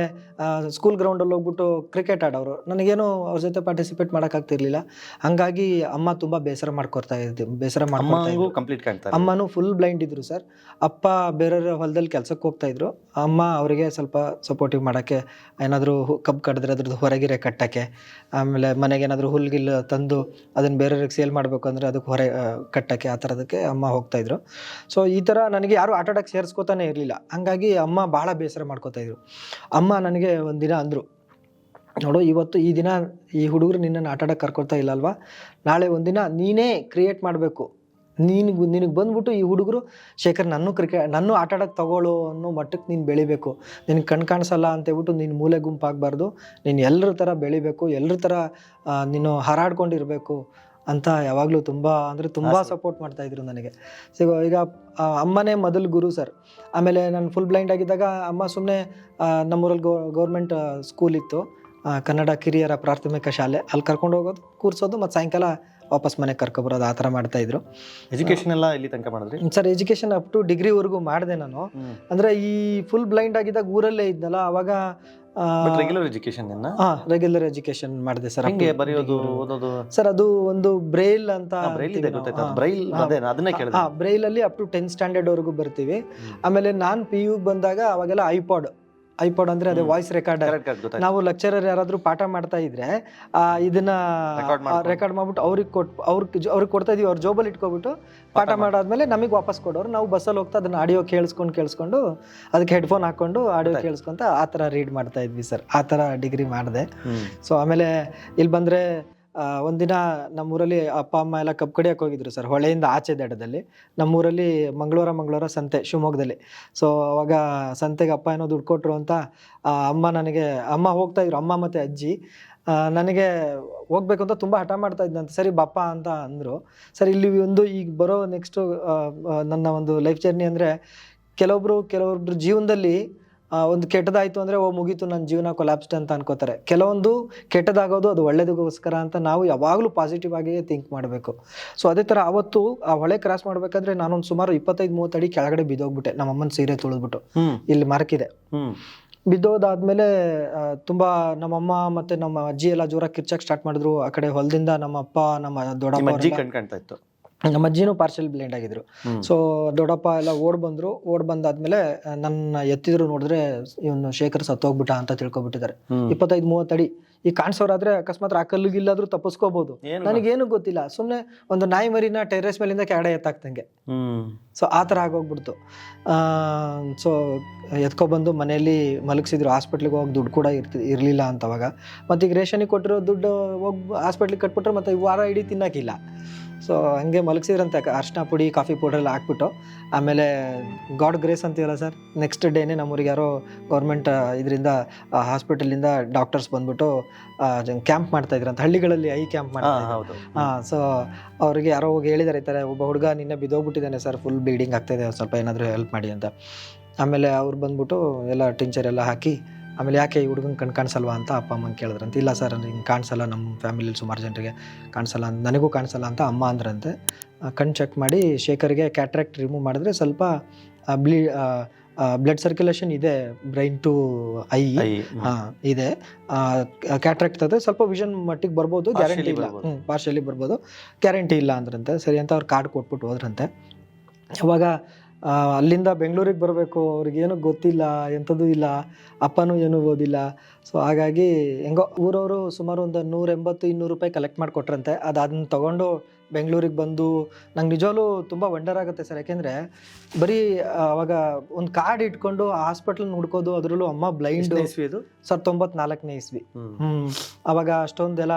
ಸ್ಕೂಲ್ ಗ್ರೌಂಡಲ್ಲಿ ಹೋಗ್ಬಿಟ್ಟು ಕ್ರಿಕೆಟ್ ಆಡೋರು. ನನಗೇನು ಅವ್ರ ಜೊತೆ ಪಾರ್ಟಿಸಿಪೇಟ್ ಮಾಡೋಕ್ಕಾಗ್ತಿರ್ಲಿಲ್ಲ. ಹಾಗಾಗಿ ಅಮ್ಮ ತುಂಬ ಬೇಸರ ಮಾಡ್ಕೊತಾ ಅಮ್ಮನೂ ಫುಲ್ ಬ್ಲೈಂಡ್ ಇದ್ರು ಸರ್. ಅಪ್ಪ ಬೇರೆಯವ್ರ ಹೊಲದಲ್ಲಿ ಕೆಲ್ಸಕ್ಕೆ ಹೋಗ್ತಾಯಿದ್ರು. ಅಮ್ಮ ಅವರಿಗೆ ಸ್ವಲ್ಪ ಸಪೋರ್ಟಿವ್ ಮಾಡೋಕ್ಕೆ, ಏನಾದರೂ ಕಬ್ಬು ಕಡಿದ್ರೆ ಅದ್ರದ್ದು ಹೊರಗಿರೆ ಕಟ್ಟೋಕ್ಕೆ, ಆಮೇಲೆ ಮನೆಗೆ ಏನಾದರೂ ಹುಲ್ಗಿಲ್ಲು ತಂದು ಅದನ್ನು ಬೇರೆಯವ್ರಿಗೆ ಸೇಲ್ ಮಾಡಬೇಕು ಅಂದರೆ ಅದಕ್ಕೆ ಹೊರ ಕಟ್ಟೋಕ್ಕೆ, ಆ ಥರದಕ್ಕೆ ಅಮ್ಮ ಹೋಗ್ತಾಯಿದ್ರು. ಸೊ ಈ ಥರ ನನಗೆ ಯಾರೂ ಆಟ ಆಡೋಕ್ಕೆ ಸೇರಿಸ್ಕೋತಾನೆ ಇರಲಿಲ್ಲ. ಹಾಗಾಗಿ ಅಮ್ಮ ಭಾಳ ಬೇಸರ ಮಾಡ್ಕೋತಾಯಿದ್ರು. ಅಮ್ಮ ನನಗೆ ಒಂದಿನ ಅಂದರು, ನೋಡು ಇವತ್ತು ಈ ದಿನ ಈ ಹುಡುಗರು ನಿನ್ನನ್ನು ಆಟ ಆಡೋಕ್ಕೆ ಕರ್ಕೊಳ್ತಾ ಇಲ್ಲ ಅಲ್ವಾ, ನಾಳೆ ಒಂದಿನ ನೀನೇ ಕ್ರಿಯೇಟ್ ಮಾಡಬೇಕು. ನಿನಗೆ ಬಂದ್ಬಿಟ್ಟು ಈ ಹುಡುಗರು ಶೇಖರ್ ನನ್ನೂ ಆಟ ಆಡೋಕ್ಕೆ ತಗೊಳ್ಳೋ ಅನ್ನೋ ಮಟ್ಟಕ್ಕೆ ನೀನು ಬೆಳಿಬೇಕು. ನಿನಗೆ ಕಾಣಿಸಲ್ಲ ಅಂತೇಳ್ಬಿಟ್ಟು ನೀನು ಮೂಲೆ ಗುಂಪಾಗಬಾರ್ದು, ನೀನು ಎಲ್ಲರ ಥರ ಬೆಳಿಬೇಕು, ಎಲ್ಲರ ಥರ ನೀನು ಹಾರಾಡ್ಕೊಂಡಿರಬೇಕು ಅಂತ ಯಾವಾಗಲೂ ತುಂಬ ಸಪೋರ್ಟ್ ಮಾಡ್ತಾಯಿದ್ರು ನನಗೆ. ಸೊ ಈಗ ಅಮ್ಮನೇ ಮೊದಲು ಗುರು ಸರ್. ಆಮೇಲೆ ನಾನು ಫುಲ್ ಬ್ಲೈಂಡ್ ಆಗಿದ್ದಾಗ ಅಮ್ಮ ಸುಮ್ಮನೆ ನಮ್ಮೂರಲ್ಲಿ ಗೌರ್ಮೆಂಟ್ ಸ್ಕೂಲ್ ಇತ್ತು, ಕನ್ನಡ ಕಿರಿಯರ ಪ್ರಾಥಮಿಕ ಶಾಲೆ, ಅಲ್ಲಿ ಕರ್ಕೊಂಡು ಹೋಗೋದು, ಕೂರಿಸೋದು, ಮತ್ತು ಸಾಯಂಕಾಲ ವಾಪಸ್ ಮನೆಗೆ ಕರ್ಕೊಬರೋದು, ಆ ಥರ ಮಾಡ್ತಾಯಿದ್ರು. ಎಜುಕೇಷನ್ ಎಲ್ಲ ಇಲ್ಲಿ ತನಕ ಮಾಡಿದ್ರಿ ಸರ್? ಎಜುಕೇಷನ್ ಅಪ್ ಟು ಡಿಗ್ರಿವರೆಗೂ ಮಾಡಿದೆ ನಾನು. ಅಂದರೆ ಈ ಫುಲ್ ಬ್ಲೈಂಡ್ ಆಗಿದ್ದಾಗ ಊರಲ್ಲೇ ಇದ್ನಲ್ಲ, ಅವಾಗ ರೆಗ್ಯುಲರ್ ಎಜುಕೇಶನ್ ಮಾಡಿದೆ ಸರ್. ಸರ್ ಅದು ಒಂದು ಬ್ರೈಲ್ ಅಂತ, ಬ್ರೈಲ್ ಅಲ್ಲಿ ಅಪ್ ಟು 10th ಸ್ಟ್ಯಾಂಡರ್ಡ್ ವರೆಗೂ ಬರ್ತೀವಿ. ಆಮೇಲೆ ನಾನು PU ಬಂದಾಗ ಅವಾಗೆಲ್ಲ ಐಪಾಡ್ ಅಂದ್ರೆ ಅದೇ ವಾಯ್ಸ್ ರೆಕಾರ್ಡರ್. ನಾವು ಲೆಕ್ಚರರ್ ಯಾರಾದ್ರೂ ಪಾಠ ಮಾಡ್ತಾ ಇದ್ರೆ ಇದನ್ನ ರೆಕಾರ್ಡ್ ಮಾಡ್ಬಿಟ್ಟು ಅವ್ರಿಗೆ ಕೊಡ್ತಾ ಇದೀವಿ. ಅವ್ರ ಜೋಬಲ್ಲಿ ಇಟ್ಕೊಬಿಟ್ಟು ಪಾಠ ಮಾಡಾದ್ಮೇಲೆ ನಮಗೆ ವಾಪಸ್ ಕೊಡೋರು. ನಾವು ಬಸ್ಸಲ್ಲಿ ಹೋಗ್ತಾ ಅದನ್ನ ಆಡಿಯೋ ಕೇಳಿಸ್ಕೊಂಡು ಅದಕ್ಕೆ ಹೆಡ್ಫೋನ್ ಹಾಕೊಂಡು ಆಡಿಯೋ ಕೇಳಿಸ್ಕೊಂತ ಆ ಥರ ರೀಡ್ ಮಾಡ್ತಾ ಇದ್ವಿ ಸರ್. ಆ ಥರ ಡಿಗ್ರಿ ಮಾಡಿದೆ. ಸೊ ಆಮೇಲೆ ಇಲ್ಲಿ ಬಂದರೆ ಒಂದಿನ ನಮ್ಮೂರಲ್ಲಿ ಅಪ್ಪ ಅಮ್ಮ ಎಲ್ಲ ಕಬ್ಬು ಕಡಿಯೋಕೆ ಹೋಗಿದ್ರು ಸರ್, ಹೊಳೆಯಿಂದ ಆಚೆ ದಡದಲ್ಲಿ. ನಮ್ಮೂರಲ್ಲಿ ಮಂಗಳವಾರ ಸಂತೆ ಶಿವಮೊಗ್ಗದಲ್ಲಿ. ಸೊ ಅವಾಗ ಸಂತೆಗೆ ಅಪ್ಪ ಏನೋ ದುಡ್ಡು ಕೊಟ್ಟರು ಅಂತ ಅಮ್ಮ ಹೋಗ್ತಾಯಿದ್ರು, ಅಮ್ಮ ಮತ್ತು ಅಜ್ಜಿ. ನನಗೆ ಹೋಗ್ಬೇಕು ಅಂತ ತುಂಬ ಹಠ ಮಾಡ್ತಾ ಇದ್ದಂತೆ. ಸರಿ ಬಾಪ್ಪ ಅಂತ ಅಂದರು. ಸರ್ ಇಲ್ಲಿ ಈಗ ಬರೋ ನೆಕ್ಸ್ಟು ನನ್ನ ಒಂದು ಲೈಫ್ ಜರ್ನಿ ಅಂದರೆ, ಕೆಲವೊಬ್ರು ಜೀವನದಲ್ಲಿ ಒಂದು ಕೆಟ್ಟದಾಯಿತು ಅಂದರೆ ಮುಗೀತು, ನನ್ನ ಜೀವನ ಕೊಲ್ಯಾಪ್ಸ್ಡ್ ಅಂತ ಅನ್ಕೋತಾರೆ. ಕೆಲವೊಂದು ಕೆಟ್ಟದಾಗೋದು ಅದು ಒಳ್ಳೇದಕ್ಕೋಸ್ಕರ ಅಂತ ನಾವು ಯಾವಾಗಲೂ ಪಾಸಿಟಿವ್ ಆಗಿಯೇ ಥಿಂಕ್ ಮಾಡಬೇಕು. ಸೊ ಅದೇ ಥರ ಅವತ್ತು ಆ ಹೊಳೆ ಕ್ರಾಸ್ ಮಾಡಬೇಕಾದ್ರೆ ನಾನೊಂದು ಸುಮಾರು 25-30 ಅಡಿ ಕೆಳಗಡೆ ಬಿದ್ದೋಗ್ಬಿಟ್ಟೆ. ನಮ್ಮಮ್ಮನ ಸೀರೆ ತುಳಿದ್ಬಿಟ್ಟು ಇಲ್ಲಿ ಮಾರ್ಕಿದೆ. ಬಿದ್ದೋದಾದ್ಮೇಲೆ ತುಂಬ ನಮ್ಮಮ್ಮ ಮತ್ತು ನಮ್ಮ ಅಜ್ಜಿ ಎಲ್ಲ ಜೋರಾಗಿ ಕಿರ್ಚಕ್ಕೆ ಸ್ಟಾರ್ಟ್ ಮಾಡಿದ್ರು. ಆ ಕಡೆ ಹೊಲದಿಂದ ನಮ್ಮ ಅಪ್ಪ, ನಮ್ಮ ದೊಡ್ಡಪ್ಪ, ನಮ್ಮ ಅಜ್ಜಿನೂ ಪಾರ್ಷಲ್ ಬ್ಲೈಂಡ್ ಆಗಿದ್ರು. ಸೊ ದೊಡ್ಡಪ್ಪ ಎಲ್ಲ ಓಡ್ ಬಂದಾದ್ಮೇಲೆ ನನ್ನ ಎತ್ತಿದ್ರು. ನೋಡಿದ್ರೆ ಇವನು ಶೇಖರ್ ಸತ್ತೋಗ್ಬಿಟ್ಟ ಅಂತ ತಿಳ್ಕೊಬಿಟ್ಟಿದ್ದಾರೆ. 25-30 ಅಡಿ. ಈ ಕಾಣಿಸೋರಾದ್ರೆ ಅಕಸ್ಮಾತ್ ಆ ಕಲ್ಲಿಗಿಲ್ಲಾದ್ರೂ ತಪ್ಪಿಸ್ಕೋಬಹುದು. ನನಗೇನು ಗೊತ್ತಿಲ್ಲ, ಸುಮ್ಮನೆ ಒಂದು ನಾಯಿ ಮರಿನ ಟೆರೇಸ್ ಮೇಲಿಂದ ಕೆಳಗಡೆ ಎತ್ತಾಕ್ತಂಗೆ. ಸೊ ಆ ಥರ ಆಗೋಗ್ಬಿಡ್ತು. ಸೊ ಎತ್ಕೊಬಂದು ಮನೆಯಲ್ಲಿ ಮಲಗಿಸಿದ್ರು. ಹಾಸ್ಪಿಟ್ಲಿಗೆ ಹೋಗಿ ದುಡ್ಡು ಕೂಡ ಇರಲಿಲ್ಲ ಅಂತ ಅವಾಗ. ಮತ್ತು ಈಗ ರೇಷನಿಗೆ ಕೊಟ್ಟಿರೋ ದುಡ್ಡು ಹೋಗಿ ಹಾಸ್ಪಿಟ್ಲಿಗೆ ಕಟ್ಬಿಟ್ರೆ ಮತ್ತು ವಾರ ಇಡೀ ತಿನ್ನೋಕ್ಕಿಲ್ಲ. ಸೊ ಹಂಗೆ ಮಲಗಿಸಿದ್ರಂತೆ. ಅರ್ಶಿನ ಪುಡಿ, ಕಾಫಿ ಪೌಡ್ರೆಲ್ಲ ಹಾಕ್ಬಿಟ್ಟು. ಆಮೇಲೆ ಗಾಡ್ ಗ್ರೇಸ್ ಅಂತೀವಲ್ಲ ಸರ್, ನೆಕ್ಸ್ಟ್ ಡೇನೇ ನಮ್ಮೂರಿಗೆ ಯಾರೋ ಗೌರ್ಮೆಂಟ್ ಇದರಿಂದ ಹಾಸ್ಪಿಟಲಿಂದ ಡಾಕ್ಟರ್ಸ್ ಬಂದ್ಬಿಟ್ಟು ಕ್ಯಾಂಪ್ ಮಾಡ್ತಾಯಿದ್ರಂತ, ಹಳ್ಳಿಗಳಲ್ಲಿ ಕ್ಯಾಂಪ್ ಮಾಡ್ತಾಯಿದ್ರು. ಸೊ ಅವ್ರಿಗೆ ಯಾರೋ ಹೋಗಿ ಹೇಳಿದ್ದಾರೆ, ಈ ಥರ ಒಬ್ಬ ಹುಡುಗ ನಿನ್ನೆ ಬಿದ್ದೋಗ್ಬಿಟ್ಟಿದ್ದಾನೆ ಸರ್, ಫುಲ್ ಬ್ಲೀಡಿಂಗ್ ಆಗ್ತಾಯಿದೆ, ಸ್ವಲ್ಪ ಏನಾದರೂ ಹೆಲ್ಪ್ ಮಾಡಿ ಅಂತ. ಆಮೇಲೆ ಅವ್ರು ಬಂದ್ಬಿಟ್ಟು ಎಲ್ಲ ಟಿಂಚರ್ ಎಲ್ಲ ಹಾಕಿ, ಆಮೇಲೆ ಯಾಕೆ ಈ ಹುಡುಗಂಗೆ ಕಾಣಿಸಲ್ವಾ ಅಂತ ಅಪ್ಪ ಅಮ್ಮಂಗೆ ಕೇಳಿದ್ರಂತೆ. ಇಲ್ಲ ಸರ್ ಹಿಂಗೆ ಕಾಣಿಸಲ್ಲ, ನಮ್ಮ ಫ್ಯಾಮಿಲಿಯಲ್ಲಿ ಸುಮಾರು ಜನರಿಗೆ ಕಾಣಿಸಲ್ಲ, ನನಗೂ ಕಾಣಿಸಲ್ಲ ಅಂತ ಅಮ್ಮ ಅಂದ್ರಂತೆ. ಕಣ್ಣು ಚೆಕ್ ಮಾಡಿ ಶೇಖರ್ಗೆ ಕ್ಯಾಟ್ರಾಕ್ಟ್ ರಿಮೂವ್ ಮಾಡಿದ್ರೆ ಸ್ವಲ್ಪ ಬ್ಲಡ್ ಸರ್ಕ್ಯುಲೇಷನ್ ಇದೆ ಬ್ರೈನ್ ಟು ಐ ಇದೆ. ಕ್ಯಾಟ್ರಾಕ್ಟ್ ಆದರೆ ಸ್ವಲ್ಪ ವಿಷನ್ ಮಟ್ಟಿಗೆ ಬರ್ಬೋದು, ಗ್ಯಾರಂಟಿ ಇಲ್ಲ. ಪಾರ್ಷಿಯಲಿ ಬರ್ಬೋದು, ಗ್ಯಾರಂಟಿ ಇಲ್ಲ ಅಂದ್ರಂತೆ. ಸರಿ ಅಂತ ಅವ್ರು ಕಾರ್ಡ್ ಕೊಟ್ಬಿಟ್ಟು ಹೋದ್ರಂತೆ. ಅವಾಗ ಅಲ್ಲಿಂದ ಬೆಂಗಳೂರಿಗೆ ಬರಬೇಕು, ಅವ್ರಿಗೇನು ಗೊತ್ತಿಲ್ಲ, ಎಂಥದ್ದು ಇಲ್ಲ, ಅಪ್ಪನೂ ಏನೂ ಓದಿಲ್ಲ. ಸೊ ಹಾಗಾಗಿ ಹೆಂಗೋ ಊರವರು ಸುಮಾರು ಒಂದು 180-200 ರೂಪಾಯಿ ಕಲೆಕ್ಟ್ ಮಾಡಿಕೊಟ್ರಂತೆ. ಅದನ್ನ ತೊಗೊಂಡು ಬೆಂಗಳೂರಿಗೆ ಬಂದು ನಂಗೆ ನಿಜವಾಗ್ಲೂ ತುಂಬ ವಂಡರ್ ಆಗುತ್ತೆ ಸರ್. ಯಾಕೆಂದರೆ ಬರೀ ಅವಾಗ ಒಂದು ಕಾರ್ಡ್ ಇಟ್ಕೊಂಡು ಹಾಸ್ಪಿಟ್ಲ್ ಹುಡ್ಕೋದು, ಅದರಲ್ಲೂ ಅಮ್ಮ ಬ್ಲೈಂಡ್ ಇದು ಸರ್ 94ನೇ ಇಸ್ವಿ. ಅವಾಗ ಅಷ್ಟೊಂದೆಲ್ಲ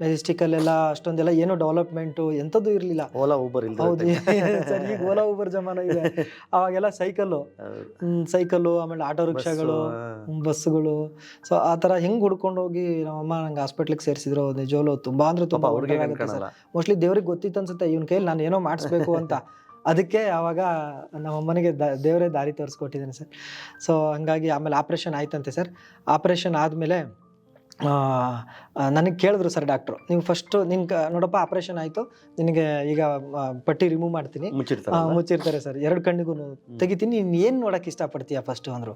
ಮೆಜೆಸ್ಟಿಕಲ್ಲೆಲ್ಲ ಅಷ್ಟೊಂದೆಲ್ಲ ಏನೋ ಡೆವಲಪ್ಮೆಂಟು ಎಂಥದ್ದು ಇರಲಿಲ್ಲ. ಓಲಾ ಊಬರ್ ಇಲ್ಲ. ಹೌದು ಸರ್, ಈಗ ಓಲಾ ಊಬರ್ ಜಮಾನ ಇದೆ. ಅವಾಗೆಲ್ಲ ಸೈಕಲ್ಲು, ಆಮೇಲೆ ಆಟೋ ರಿಕ್ಷಾಗಳು, ಬಸ್ಸುಗಳು. ಸೊ ಆ ಥರ ಹೆಂಗೆ ಹುಡ್ಕೊಂಡು ಹೋಗಿ ನಮ್ಮಮ್ಮ ನಂಗೆ ಹಾಸ್ಪಿಟ್ಲಿಗೆ ಸೇರಿಸಿದ್ರು. ನಿಜವಲ್ಲೂ ತುಂಬ ಅಂದರೆ ತುಂಬ ಆಗುತ್ತೆ ಸರ್. ಮೋಸ್ಟ್ಲಿ ದೇವ್ರಿಗೆ ಗೊತ್ತಿತ್ತು ಅನ್ಸುತ್ತೆ ಇವನ ಕೈಯಲ್ಲಿ ನಾನು ಏನೋ ಮಾಡಿಸ್ಬೇಕು ಅಂತ. ಅದಕ್ಕೆ ಆವಾಗ ನಮ್ಮಮ್ಮನಿಗೆ ದೇವರೇ ದಾರಿ ತೋರಿಸ್ಕೊಟ್ಟಿದ್ದೇನೆ ಸರ್. ಸೊ ಹಂಗಾಗಿ ಆಮೇಲೆ ಆಪ್ರೇಷನ್ ಆಯ್ತಂತೆ ಸರ್. ಆಪ್ರೇಷನ್ ಆದಮೇಲೆ ನನಗೆ ಕೇಳಿದ್ರು ಸರ್ ಡಾಕ್ಟ್ರು, ನೀವು ಫಸ್ಟು ನಿನ್ಗೆ ನೋಡಪ್ಪ ಆಪ್ರೇಷನ್ ಆಯಿತು, ನಿನಗೆ ಈಗ ಪಟ್ಟಿ ರಿಮೂವ್ ಮಾಡ್ತೀನಿ, ಮುಚ್ಚಿರ್ತಾರೆ ಸರ್, 2 ಕಣ್ಣಿಗೂ ತೆಗಿತೀನಿ, ನೀನು ಏನು ನೋಡೋಕೆ ಇಷ್ಟಪಡ್ತೀಯ ಫಸ್ಟು ಅಂದರು.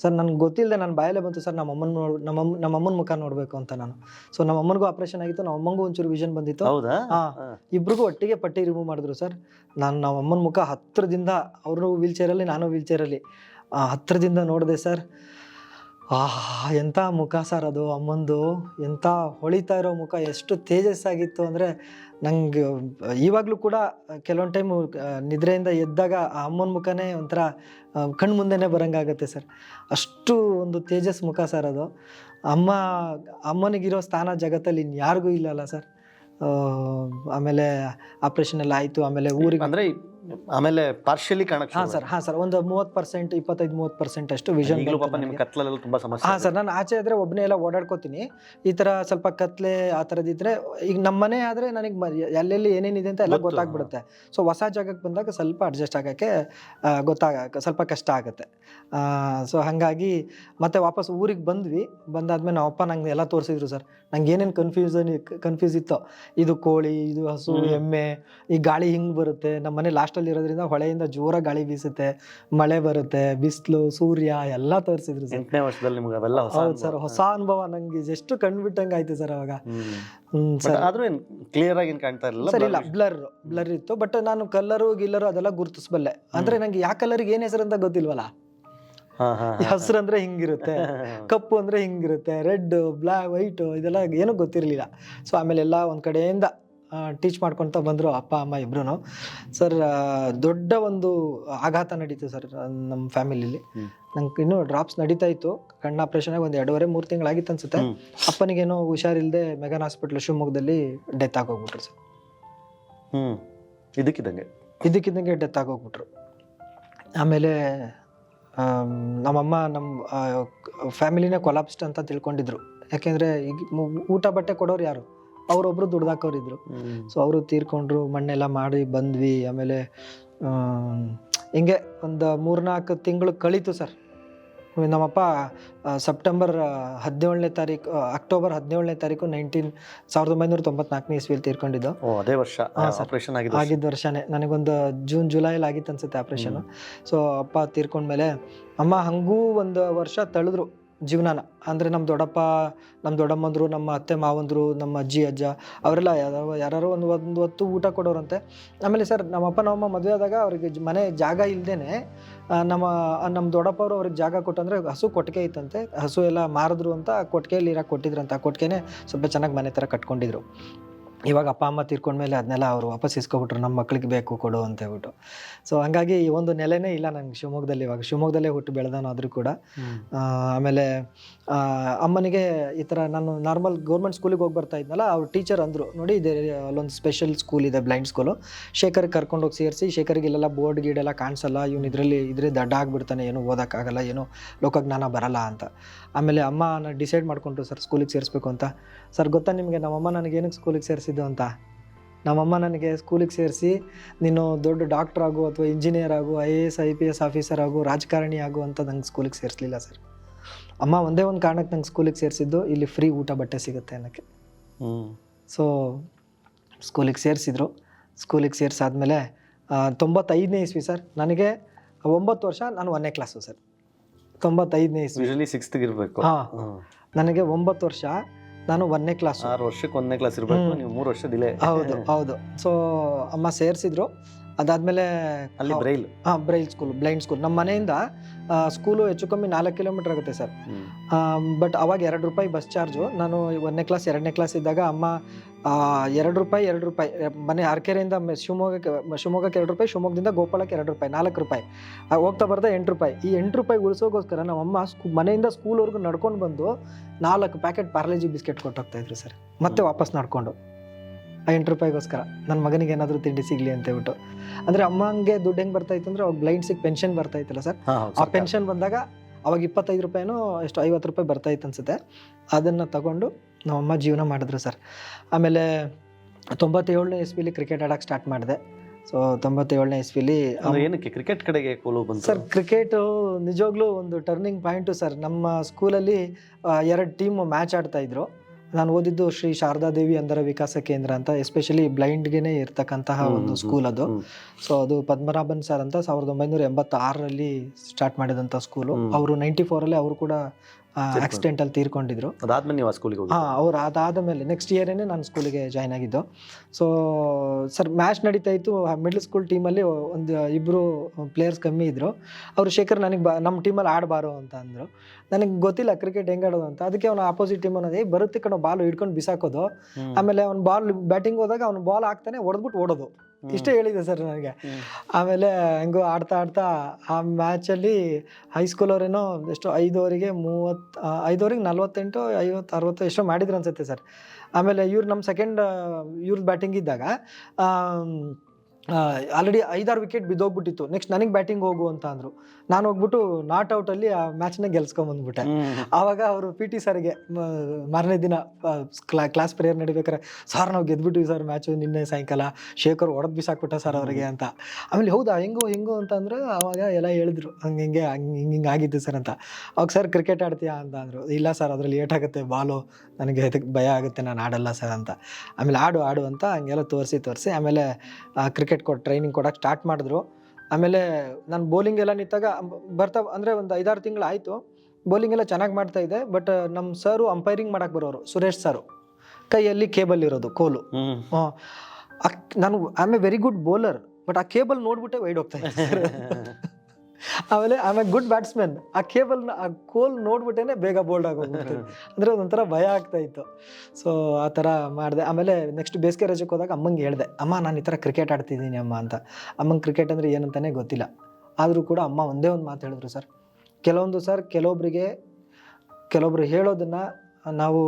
ಸರ್ ನನಗೆ ಗೊತ್ತಿಲ್ಲದೆ ನನ್ನ ಬಾಯಲ್ಲೇ ಬಂತು ಸರ್, ನಮ್ಮಮ್ಮನ ಮುಖ ನೋಡಬೇಕು ಅಂತ ನಾನು. ಸೊ ನಮ್ಮಮ್ಮನಿಗೂ ಆಪ್ರೇಷನ್ ಆಗಿತ್ತು, ನಮ್ಮಮ್ಮಂಗೂ ಒಂಚೂರು ವಿಷನ್ ಬಂದಿತ್ತು. ಇಬ್ರಿಗೂ ಒಟ್ಟಿಗೆ ಪಟ್ಟಿ ರಿಮೂವ್ ಮಾಡಿದ್ರು ಸರ್. ನಮ್ಮಮ್ಮನ ಮುಖ ಹತ್ತಿರದಿಂದ, ಅವರು ವೀಲ್ಚೇರಲ್ಲಿ, ನಾನು ವೀಲ್ಚೇರಲ್ಲಿ, ಹತ್ತಿರದಿಂದ ನೋಡಿದೆ ಸರ್. ಎಂಥ ಮುಖ ಸರ್ ಅದು ಅಮ್ಮಂದು, ಎಂಥ ಹೊಳಿತಾ ಇರೋ ಮುಖ, ಎಷ್ಟು ತೇಜಸ್ಸಾಗಿತ್ತು ಅಂದರೆ ನಂಗೆ ಇವಾಗಲೂ ಕೂಡ ಕೆಲವೊಂದು ಟೈಮು ನಿದ್ರೆಯಿಂದ ಎದ್ದಾಗ ಆ ಅಮ್ಮನ ಮುಖನೇ ಒಂಥರ ಕಣ್ಣು ಮುಂದೆನೇ ಬರೋಂಗಾಗತ್ತೆ ಸರ್. ಅಷ್ಟು ಒಂದು ತೇಜಸ್ ಮುಖ ಸರ್ ಅದು. ಅಮ್ಮನಿಗಿರೋ ಸ್ಥಾನ ಜಗತ್ತಲ್ಲಿ ಇನ್ಯಾರಿಗೂ ಇಲ್ಲಲ್ಲ ಸರ್. ಆಮೇಲೆ ಆಪ್ರೇಷನ್ ಎಲ್ಲ ಆಯಿತು. ಆಮೇಲೆ ಊರಿಗೆ ಅಂದರೆ ಆಮೇಲೆ ಪಾರ್ಷಿಯಲಿ ಕಾಣಕ್ಕೆ ಹಾಂ ಸರ್ ಒಂದು 30%, 25-30% ಅಷ್ಟು ವಿಷನ್. ಕತ್ಲಲ್ಲಿ ತುಂಬ ಸಮಸ್ಯೆ. ಹಾಂ ಸರ್, ನಾನು ಆಚೆ ಆದರೆ ಒಬ್ಬನೇ ಎಲ್ಲ ಓಡಾಡ್ಕೋತೀನಿ. ಈ ಥರ ಸ್ವಲ್ಪ ಕತ್ಲೆ ಆ ಥರದ್ದಿದ್ರೆ, ಈಗ ನಮ್ಮ ಮನೆ ಆದರೆ ನನಗೆ ಎಲ್ಲೆಲ್ಲಿ ಏನೇನಿದೆ ಅಂತ ಎಲ್ಲ ಗೊತ್ತಾಗ್ಬಿಡುತ್ತೆ. ಸೊ ಹೊಸ ಜಾಗಕ್ಕೆ ಬಂದಾಗ ಸ್ವಲ್ಪ ಅಡ್ಜಸ್ಟ್ ಆಗೋಕ್ಕೆ ಸ್ವಲ್ಪ ಕಷ್ಟ ಆಗುತ್ತೆ. ಸೊ ಹಾಗಾಗಿ ಮತ್ತೆ ವಾಪಸ್ ಊರಿಗೆ ಬಂದಾದ್ಮೇಲೆ ನಮ್ಮ ಅಪ್ಪ ನಂಗೆ ಎಲ್ಲ ತೋರಿಸಿದ್ರು ಸರ್. ನಂಗೆ ಏನೇನು ಕನ್ಫ್ಯೂಸ್ ಇತ್ತು, ಇದು ಕೋಳಿ, ಇದು ಹಸು, ಎಮ್ಮೆ, ಈ ಗಾಳಿ ಹಿಂಗೆ ಬರುತ್ತೆ, ನಮ್ಮ ಮನೆ ಲಾಸ್ಟಲ್ಲಿ ಇರೋದ್ರಿಂದ ಹೊಳೆಯಿಂದ ಜೋರ ಗಾಳಿ ಬೀಸುತ್ತೆ, ಮಳೆ ಬರುತ್ತೆ, ಬಿಸಿಲು, ಸೂರ್ಯ ಎಲ್ಲ ತೋರಿಸಿದ್ರು ಸರ್. 8ನೇ ವರ್ಷದಲ್ಲಿ ನಿಮ್ಗೆ ಅವೆಲ್ಲ ಹೌದು ಸರ್, ಹೊಸ ಅನುಭವ. ನಂಗೆ ಎಷ್ಟು ಕಣ್ಬಿಟ್ಟಂಗೆ ಆಯ್ತು ಸರ್ ಅವಾಗ. ಸರ್ ಆದ್ರೂ ಏನು ಕ್ಲಿಯರ್ ಆಗಿ ಕಾಣ್ತಾ ಇರಲಿಲ್ಲ ಸರ್? ಇಲ್ಲ, ಬ್ಲರ್ ಇತ್ತು. ಬಟ್ ನಾನು ಕಲ್ಲರು ಅದೆಲ್ಲ ಗುರುತಿಸಬಲ್ಲೆ. ಅಂದ್ರೆ ನಂಗೆ ಯಾವ ಕಲರ್ಗೆ ಏನು ಹೆಸರು ಅಂತ ಗೊತ್ತಿಲ್ವಲ್ಲ. ಹಸಿರು ಅಂದ್ರೆ ಹಿಂಗಿರುತ್ತೆ, ಕಪ್ಪು ಅಂದ್ರೆ ಹಿಂಗಿರುತ್ತೆ, ರೆಡ್, ಬ್ಲಾಕ್, ವೈಟ್, ಇದೆಲ್ಲ ಏನೂ ಗೊತ್ತಿರಲಿಲ್ಲ. ಸೊ ಆಮೇಲೆ ಎಲ್ಲ ಒಂದು ಕಡೆಯಿಂದ ಟೀಚ್ ಮಾಡ್ಕೊತ ಬಂದರು ಅಪ್ಪ ಅಮ್ಮ ಇಬ್ರು. ಸರ್ ದೊಡ್ಡ ಒಂದು ಆಘಾತ ನಡೀತು ಸರ್ ನಮ್ಮ ಫ್ಯಾಮಿಲಿಲಿ. ನಂಗೆ ಇನ್ನೂ ಡ್ರಾಪ್ಸ್ ನಡೀತಾ ಇತ್ತು. ಕಣ್ಣು ಆಪ್ರೇಷನ್ ಆಗಿ ಒಂದು 2.5-3 ತಿಂಗಳಾಗಿತ್ತು ಅನ್ಸುತ್ತೆ. ಅಪ್ಪನಿಗೇನೋ ಹುಷಾರಿಲ್ಲದೆ ಮೆಗನ್ ಹಾಸ್ಪಿಟ್ಲ್ ಶಿವಮೊಗ್ಗದಲ್ಲಿ ಡೆತ್ ಆಗೋಗ್ಬಿಟ್ರು ಸರ್. ಇದಕ್ಕಿದ್ದಂಗೆ ಡೆತ್ ಆಗೋಗ್ಬಿಟ್ರು. ಆಮೇಲೆ ನಮ್ಮಮ್ಮ ನಮ್ಮ ಫ್ಯಾಮಿಲಿನೇ ಕೊಲಾಪ್ಸ್ಡ್ ಅಂತ ತಿಳ್ಕೊಂಡಿದ್ರು. ಯಾಕೆಂದರೆ ಈಗ ಊಟ ಬಟ್ಟೆ ಕೊಡೋರು ಯಾರು? ಅವರೊಬ್ಬರು ದುಡ್ದಾಕೋರಿದ್ರು. ಸೊ ಅವರು ತೀರ್ಕೊಂಡ್ರು. ಮಣ್ಣೆಲ್ಲ ಮಾಡಿ ಬಂದ್ವಿ. ಆಮೇಲೆ ಹಿಂಗೆ ಒಂದು 3-4 ತಿಂಗಳು ಕಳೀತು ಸರ್. ನಮ್ಮಪ್ಪ ಅಕ್ಟೋಬರ್ 17ನೇ ತಾರೀಕು 1994ನೇ ಇಸ್ವಿಯಲ್ಲಿ ತೀರ್ಕೊಂಡಿದ್ದು. ಅದೇ ವರ್ಷ ಆಗಿದ್ದ ವರ್ಷನೇ. ನನಗೊಂದು ಜುಲೈಲಿ ಆಗಿತ್ತು ಅನ್ಸುತ್ತೆ ಆಪ್ರೇಷನ್. ಸೊ ಅಪ್ಪ ತೀರ್ಕೊಂಡ್ಮೇಲೆ ಅಮ್ಮ ಹಂಗೂ ಒಂದು ವರ್ಷ ತಳೆದ್ರು ಜೀವನಾನ. ಅಂದರೆ ನಮ್ಮ ದೊಡ್ಡಪ್ಪ, ನಮ್ಮ ದೊಡ್ಡಮ್ಮಂದರು, ನಮ್ಮ ಅತ್ತೆ ಮಾವಂದರು, ನಮ್ಮ ಅಜ್ಜಿ ಅಜ್ಜ ಅವರೆಲ್ಲ ಯಾರು ಒಂದು ಹೊತ್ತು ಊಟ ಕೊಡೋರಂತೆ. ಆಮೇಲೆ ಸರ್ ನಮ್ಮಪ್ಪ ನಮ್ಮಮ್ಮ ಮದುವೆ ಆದಾಗ ಅವ್ರಿಗೆ ಮನೆ ಜಾಗ ಇಲ್ಲದೇನೆ ನಮ್ಮ ದೊಡ್ಡಪ್ಪ ಅವರು ಅವ್ರಿಗೆ ಜಾಗ ಕೊಟ್ಟಂದ್ರೆ ಹಸು ಕೊಟ್ಟಿಗೆ ಇತ್ತಂತೆ. ಹಸು ಎಲ್ಲ ಮಾರಿದ್ರು ಅಂತ ಕೊಟ್ಟಿಗೆಯಲ್ಲಿ ಇರೋಕೆ ಕೊಟ್ಟಿದ್ರಂತ. ಆ ಕೊಟ್ಟಿಗೆನೇ ಸ್ವಲ್ಪ ಚೆನ್ನಾಗಿ ಮನೆ ಥರ ಕಟ್ಕೊಂಡಿದ್ರು. ಇವಾಗ ಅಪ್ಪ ಅಮ್ಮ ತೀರ್ಕೊಂಡ್ಮೇಲೆ ಅದನ್ನೆಲ್ಲ ಅವರು ವಾಪಸ್ ಇಸ್ಕೊಬಿಟ್ರು, ನಮ್ಮ ಮಕ್ಳಿಗೆ ಬೇಕು ಕೊಡು ಅಂತ ಹೇಳ್ಬಿಟ್ಟು. ಸೊ ಹಂಗಾಗಿ ಒಂದು ನೆಲೆನೇ ಇಲ್ಲ ನಂಗೆ ಶಿವಮೊಗ್ಗದಲ್ಲಿ. ಇವಾಗ ಶಿವಮೊಗ್ಗದಲ್ಲೇ ಹುಟ್ಟು ಬೆಳೆದವನಾದರೂ ಕೂಡ. ಆಮೇಲೆ ಅಮ್ಮನಿಗೆ ಈ ಥರ ನಾನು ನಾರ್ಮಲ್ ಗೌರ್ಮೆಂಟ್ ಸ್ಕೂಲಿಗೆ ಹೋಗಿ ಬರ್ತಾ ಇದ್ನಲ್ಲ, ಅವ್ರು ಟೀಚರ್ ಅಂದರು, ನೋಡಿ ಇದೆ ಅಲ್ಲೊಂದು ಸ್ಪೆಷಲ್ ಸ್ಕೂಲ್ ಇದೆ, ಬ್ಲೈಂಡ್ ಸ್ಕೂಲು, ಶೇಖರ್ಗೆ ಕರ್ಕೊಂಡೋಗಿ ಸೇರಿಸಿ. ಶೇಖರ್ಗೆ ಇಲ್ಲೆಲ್ಲ ಬೋರ್ಡ್ ಗೀಡೆಲ್ಲ ಕಾಣಿಸಲ್ಲ, ಇವನು ಇದ್ರೆ ದಡ್ಡ ಆಗಿಬಿಡ್ತಾನೆ, ಏನೂ ಓದೋಕ್ಕಾಗಲ್ಲ, ಏನೂ ಲೋಕಜ್ಞಾನ ಬರಲ್ಲ ಅಂತ. ಆಮೇಲೆ ಅಮ್ಮ ಡಿಸೈಡ್ ಮಾಡಿಕೊಂಡ್ರು ಸರ್ ಸ್ಕೂಲಿಗೆ ಸೇರಿಸ್ಬೇಕು ಅಂತ. ಸರ್ ಗೊತ್ತಾ ನಿಮಗೆ ನಮ್ಮಮ್ಮ ನನಗೇನಕ್ಕೆ ಸ್ಕೂಲಿಗೆ ಸೇರಿಸಿದ್ದು ಅಂತ? ನಮ್ಮಮ್ಮ ನನಗೆ ಸ್ಕೂಲಿಗೆ ಸೇರಿಸಿ ನೀನು ದೊಡ್ಡ ಡಾಕ್ಟರ್ ಆಗು ಅಥವಾ ಇಂಜಿನಿಯರ್ ಆಗು, IAS IPS ಆಫೀಸರ್ ಆಗು, ರಾಜಕಾರಣಿ ಆಗು ಅಂತ ನಂಗೆ ಸ್ಕೂಲಿಗೆ ಸೇರಿಸಲಿಲ್ಲ ಸರ್. ಅಮ್ಮ ಒಂದೇ ಒಂದು ಕಾರಣಕ್ಕೆ ನಂಗೆ ಸ್ಕೂಲಿಗೆ ಸೇರಿಸಿದ್ದು, ಇಲ್ಲಿ ಫ್ರೀ ಊಟ ಬಟ್ಟೆ ಸಿಗುತ್ತೆ ಅನ್ನೋಕ್ಕೆ. ಸೊ ಸ್ಕೂಲಿಗೆ ಸೇರಿಸಿದ್ರು. ಸ್ಕೂಲಿಗೆ ಸೇರಿಸಾದ್ಮೇಲೆ 95ನೇ ಇಸ್ವಿ ಸರ್. ನನಗೆ 9 ವರ್ಷ ನಾನು 1ನೇ ಕ್ಲಾಸು ಸರ್, 95ನೇ ಇಸ್ವಿ. ಯೂಶಲಿ 6th ಇರಬೇಕು. ಹಾಂ, ನನಗೆ 9 ವರ್ಷ, ನಾನು 1ನೇ ಕ್ಲಾಸು. 6 ವರ್ಷಕ್ಕೆ 1ನೇ ಕ್ಲಾಸ್ ಇರಬೇಕು, ನೀವು 3 ವರ್ಷ ಡಿಲೇ. ಹೌದು. ಸೊ ಅಮ್ಮ ಸೇರಿಸಿದ್ರು. ಅದಾದಮೇಲೆ ಅಲ್ಲಿ Braille. Braille school, blind school. ನಮ್ಮ ಮನೆಯಿಂದ ಸ್ಕೂಲು ಹೆಚ್ಚು ಕಮ್ಮಿ 4 ಕಿಲೋಮೀಟರ್ ಆಗುತ್ತೆ ಸರ್. ಬಟ್ ಅವಾಗ ₹2 ಬಸ್ ಚಾರ್ಜು. ನಾನು 1ನೇ ಕ್ಲಾಸ್ 2ನೇ ಕ್ಲಾಸ್ ಇದ್ದಾಗ ಅಮ್ಮ ₹2 ಮನೆ ಅರಕೆರೆಯಿಂದ ಶಿವಮೊಗ್ಗಕ್ಕೆ ₹2, ಶಿವಮೊಗ್ಗದಿಂದ ಗೋಪಾಳಕ್ಕೆ ₹2, ₹4. ಹೋಗ್ತಾ ಬರ್ತಾ ₹8. ಈ ₹8 ಉಳಿಸೋಗೋಸ್ಕರ ನಮ್ಮಮ್ಮ ಮನೆಯಿಂದ ಸ್ಕೂಲ್ವರೆಗೂ ನಡ್ಕೊಂಡು ಬಂದು 4 ಪ್ಯಾಕೆಟ್ ಪಾರ್ಲೇಜಿ ಬಿಸ್ಕೆಟ್ ಕೊಟ್ಟೋಗ್ತಾ ಇದ್ರು ಸರ್, ಮತ್ತೆ ವಾಪಸ್ ನಡ್ಕೊಂಡು. ಆ ₹8ಗೋಸ್ಕರ ನನ್ನ ಮಗನಿಗೆ ಏನಾದರೂ ತಿಂಡಿ ಸಿಗಲಿ ಅಂತ ಹೇಳ್ಬಿಟ್ಟು. ಅಂದರೆ ಅಮ್ಮಂಗೆ ದುಡ್ಡು ಹೆಂಗೆ ಬರ್ತಾಯಿತ್ತು ಅಂದರೆ ಅವಾಗ ಬ್ಲೈಂಡ್ಸಿಗೆ ಪೆನ್ಷನ್ ಬರ್ತಾಯಿತ್ತಲ್ಲ ಸರ್, ಆ ಪೆನ್ಷನ್ ಬಂದಾಗ ಅವಾಗ ₹25 ಎಷ್ಟು ₹50 ಬರ್ತಾಯಿತ್ತು ಅನಿಸುತ್ತೆ. ಅದನ್ನು ತಗೊಂಡು ನಮ್ಮಮ್ಮ ಜೀವನ ಮಾಡಿದ್ರು ಸರ್. ಆಮೇಲೆ 97ನೇ ಇಸ್ವಿಲಿ ಕ್ರಿಕೆಟ್ ಆಡೋಕ್ಕೆ ಸ್ಟಾರ್ಟ್ ಮಾಡಿದೆ. ಸೊ 97ನೇ ಇಸ್ವಿಲಿ ಏನಕ್ಕೆ ಕ್ರಿಕೆಟ್ ಕಡೆಗೆ ಕೋಲು ಬಂತು ಸರ್? ಕ್ರಿಕೆಟು ನಿಜವಾಗ್ಲೂ ಒಂದು ಟರ್ನಿಂಗ್ ಪಾಯಿಂಟು ಸರ್. ನಮ್ಮ ಸ್ಕೂಲಲ್ಲಿ 2 ಟೀಮ್ ಮ್ಯಾಚ್ ಆಡ್ತಾಯಿದ್ರು. ನಾನು ಓದಿದ್ದು ಶ್ರೀ ಶಾರದಾದೇವಿ ಅಂಧರ ವಿಕಾಸ ಕೇಂದ್ರ ಅಂತ, ಎಸ್ಪೆಷಲಿ ಬ್ಲೈಂಡ್ಗೆ ಇರ್ತಕ್ಕಂತಹ ಒಂದು ಸ್ಕೂಲ್ ಅದು. ಸೊ ಅದು ಪದ್ಮನಾಭನ್ ಸರ್ ಅಂತ 1986ರಲ್ಲಿ ಸ್ಟಾರ್ಟ್ ಮಾಡಿದಂಥ ಸ್ಕೂಲು. ಅವರು 94ರಲ್ಲಿ ಅವರು ಕೂಡ ಆಕ್ಸಿಡೆಂಟಲ್ಲಿ ತೀರ್ಕೊಂಡಿದ್ರು. ಅದಾದ್ಮೇಲೆ ನೀವು ಆ ಸ್ಕೂಲಿಗೆ ಹೋಗಿ? ಅವ್ರು ಅದಾದಮೇಲೆ ನೆಕ್ಸ್ಟ್ ಇಯರೇನೆ ನಾನು ಸ್ಕೂಲಿಗೆ ಜಾಯ್ನ್ ಆಗಿದ್ದು. ಸೊ ಸರ್ ಮ್ಯಾಚ್ ನಡೀತಾ ಇತ್ತು. ಮಿಡ್ಲ್ ಸ್ಕೂಲ್ ಟೀಮಲ್ಲಿ ಒಂದು 2 ಪ್ಲೇಯರ್ಸ್ ಕಮ್ಮಿ ಇದ್ದರು. ಅವರು ಶೇಖರ್ ನನಗೆ ನಮ್ಮ ಟೀಮಲ್ಲಿ ಆಡಬಾರೋ ಅಂತ ಅಂದರು. ನನಗೆ ಗೊತ್ತಿಲ್ಲ ಕ್ರಿಕೆಟ್ ಹೆಂಗೆ ಆಡೋದು ಅಂತ. ಅದಕ್ಕೆ ಅವನು ಆಪೋಸಿಟ್ ಟೀಮ್ ಅನ್ನೋದು ಬರುತ್ತೆ ಕಣೋ, ಬಾಲ್ ಹಿಡ್ಕೊಂಡು ಬಿಸಾಕೋದು, ಆಮೇಲೆ ಅವ್ನು ಬಾಲ್ ಬ್ಯಾಟಿಂಗ್ ಹೋದಾಗ ಅವ್ನು ಬಾಲ್ ಹಾಕ್ತಾನೆ, ಹೊಡೆದ್ಬಿಟ್ಟು ಓಡೋದು, ಇಷ್ಟೇ ಹೇಳಿದೆ ಸರ್ ನನಗೆ. ಆಮೇಲೆ ಹೆಂಗೋ ಆಡ್ತಾ ಆ ಮ್ಯಾಚಲ್ಲಿ ಹೈಸ್ಕೂಲ್ ಅವರೇನೋ ಎಷ್ಟು 5 ಓವರಿಗೆ 48, 50, 60 ಎಷ್ಟೋ ಮಾಡಿದ್ರು ಅನ್ಸುತ್ತೆ ಸರ್. ಆಮೇಲೆ ನಮ್ಮ ಸೆಕೆಂಡ್ ಬ್ಯಾಟಿಂಗ್ ಇದ್ದಾಗ ಆಲ್ರೆಡಿ 5-6 ವಿಕೆಟ್ ಬಿದ್ದೋಗ್ಬಿಟ್ಟಿತ್ತು. ನೆಕ್ಸ್ಟ್ ನನಗೆ ಬ್ಯಾಟಿಂಗ್ ಹೋಗು ಅಂತ ಅಂದರು. ನಾನು ಹೋಗ್ಬಿಟ್ಟು ನಾಟ್ ಔಟಲ್ಲಿ ಆ ಮ್ಯಾಚ್ನ ಗೆಲ್ಸ್ಕೊಂಬಂದ್ಬಿಟ್ಟೆ. ಆವಾಗ ಅವರು PT ಸರ್ಗೆ ಮಾರನೇ ದಿನ ಕ್ಲಾಸ್ ಪ್ರೇಯರ್ ನಡಿಬೇಕಾರೆ, ಸರ್ ನಾವು ಗೆದ್ಬಿಟ್ವಿ ಸರ್ ಮ್ಯಾಚು ನಿನ್ನೆ ಸಾಯಂಕಾಲ, ಶೇಖರ್ ಹೊಡೆದು ಬಿಸಾಕ್ಬಿಟ್ಟ ಸರ್ ಅವ್ರಿಗೆ ಅಂತ. ಆಮೇಲೆ ಹೌದಾ ಹೆಂಗೋ ಅಂತ ಅಂದರೆ ಅವಾಗ ಎಲ್ಲ ಹೇಳಿದ್ರು ಹಿಂಗೆ ಆಗಿದ್ದು ಸರ್ ಅಂತ. ಅವಾಗ ಸರ್ ಕ್ರಿಕೆಟ್ ಆಡ್ತೀಯಾ ಅಂತ ಅಂದರು. ಇಲ್ಲ ಸರ್ ಅದರಲ್ಲಿ ಏಟಾಗುತ್ತೆ ಬಾಲು, ನನಗೆ ಅದಕ್ಕೆ ಭಯ ಆಗುತ್ತೆ, ನಾನು ಆಡಲ್ಲ ಸರ್ ಅಂತ. ಆಮೇಲೆ ಆಡು ಅಂತ ಹಂಗೆಲ್ಲ ತೋರಿಸಿ ಆಮೇಲೆ ಕ್ರಿಕೆಟ್ ಟ್ರೈನಿಂಗ್ ಕೊಡೋಕ್ಕೆ ಸ್ಟಾರ್ಟ್ ಮಾಡಿದ್ರು. ಆಮೇಲೆ ನಾನು ಬೌಲಿಂಗ್ ಎಲ್ಲ ನಿಂತಾಗ ಅಂದರೆ ಒಂದು 5-6 ತಿಂಗಳು ಆಯಿತು. ಬೌಲಿಂಗ್ ಎಲ್ಲ ಚೆನ್ನಾಗಿ ಮಾಡ್ತಾ ಇದ್ದೆ. ಬಟ್ ನಮ್ಮ ಸರು ಅಂಪೈರಿಂಗ್ ಮಾಡೋಕ್ಕೆ ಬರೋರು, ಸುರೇಶ್ ಸರು, ಕೈಯಲ್ಲಿ ಕೇಬಲ್ ಇರೋದು ಕೋಲು. ನಾನು I am A very good bowler, but ಆ ಕೇಬಲ್ ನೋಡ್ಬಿಟ್ಟೆ ವೈಡ್ ಹೋಗ್ತಾ ಇದ್ದೆ. ಆಮೇಲೆ ಗುಡ್ ಬ್ಯಾಟ್ಸ್ಮನ್, ಆ ಕೇಬಲ್ನ ಆ ಕೋಲ್ ನೋಡ್ಬಿಟ್ಟೇನೆ ಬೇಗ ಬೋಲ್ಡ್ ಆಗೋಗ್ಬಿಡ್ತು. ಅಂದರೆ ಒಂಥರ ಭಯ ಆಗ್ತಾ ಇತ್ತು. ಸೊ ಆ ಥರ ಮಾಡಿದೆ. ಆಮೇಲೆ ನೆಕ್ಸ್ಟ್ ಬೇಸಿಗೆ ರಜಕ್ಕೆ ಹೋದಾಗ ಅಮ್ಮಂಗೆ ಹೇಳಿದೆ, ಅಮ್ಮ ನಾನು ಈ ಥರ ಕ್ರಿಕೆಟ್ ಆಡ್ತಿದ್ದೀನಿ ಅಮ್ಮ ಅಂತ. ಅಮ್ಮಂಗೆ ಕ್ರಿಕೆಟ್ ಅಂದರೆ ಏನಂತಾನೆ ಗೊತ್ತಿಲ್ಲ. ಆದರೂ ಕೂಡ ಅಮ್ಮ ಒಂದೇ ಒಂದು ಮಾತು ಹೇಳಿದ್ರು ಸರ್. ಕೆಲವೊಬ್ರು ಹೇಳೋದನ್ನು ನಾವು